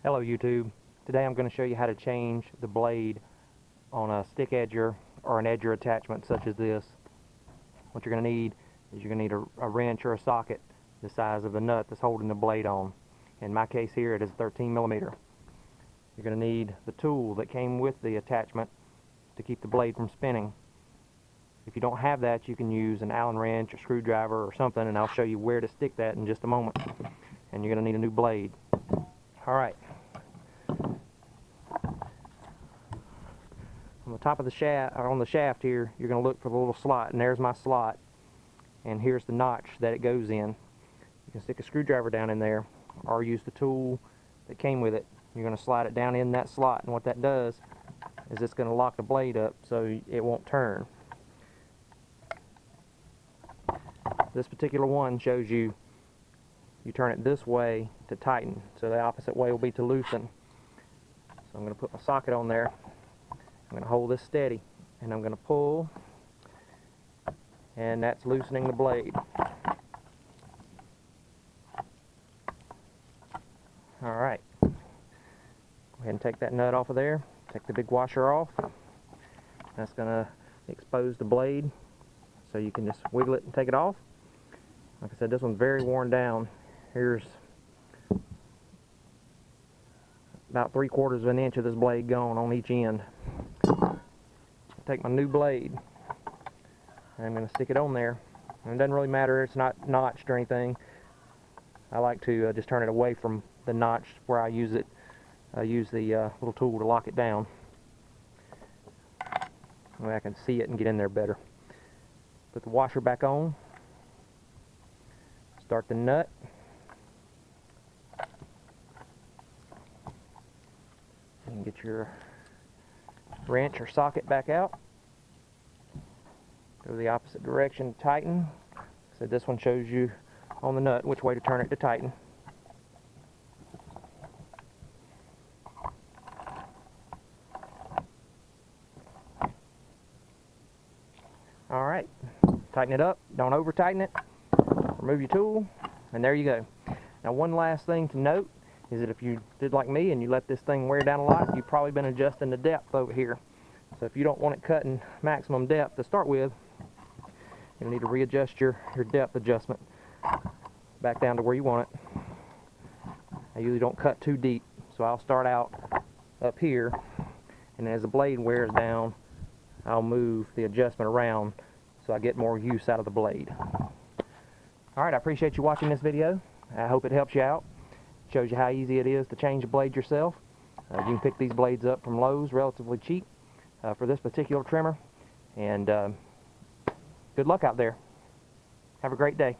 Hello YouTube. Today I'm going to show you how to change the blade on a stick edger or an edger attachment such as this. What you're going to need is you're going to need a wrench or a socket the size of the nut that's holding the blade on. In my case here it is 13 millimeter. You're going to need the tool that came with the attachment to keep the blade from spinning. If you don't have that, you can use an Allen wrench or screwdriver or something, and I'll show you where to stick that in just a moment. And you're going to need a new blade. Alright. On the top of the shaft, or on the shaft here, you're going to look for the little slot, and there's my slot. And here's the notch that it goes in. You can stick a screwdriver down in there, or use the tool that came with it. You're going to slide it down in that slot, and what that does is it's going to lock the blade up so it won't turn. This particular one shows you turn it this way to tighten, so the opposite way will be to loosen. So I'm going to put my socket on there. I'm going to hold this steady, and I'm going to pull, and that's loosening the blade. Alright, go ahead and take that nut off of there, take the big washer off. That's going to expose the blade, so you can just wiggle it and take it off. Like I said, this one's very worn down. Here's about 3/4 of an inch of this blade gone on each end. Take my new blade, and I'm going to stick it on there. And it doesn't really matter, it's not notched or anything. I like to just turn it away from the notch where I use it. I use the little tool to lock it down. That way I can see it and get in there better. Put the washer back on. Start the nut. And get your wrench or socket back out. Go the opposite direction to tighten. So this one shows you on the nut which way to turn it to tighten. Alright, tighten it up, don't over tighten it. Remove your tool, and there you go. Now one last thing to note is that if you did like me and you let this thing wear down a lot, you've probably been adjusting the depth over here. So if you don't want it cutting maximum depth to start with, you'll need to readjust your depth adjustment back down to where you want it. I usually don't cut too deep, so I'll start out up here, and as the blade wears down, I'll move the adjustment around so I get more use out of the blade. Alright, I appreciate you watching this video. I hope it helps you out. Shows you how easy it is to change a blade yourself. You can pick these blades up from Lowe's relatively cheap for this particular trimmer. And good luck out there. Have a great day.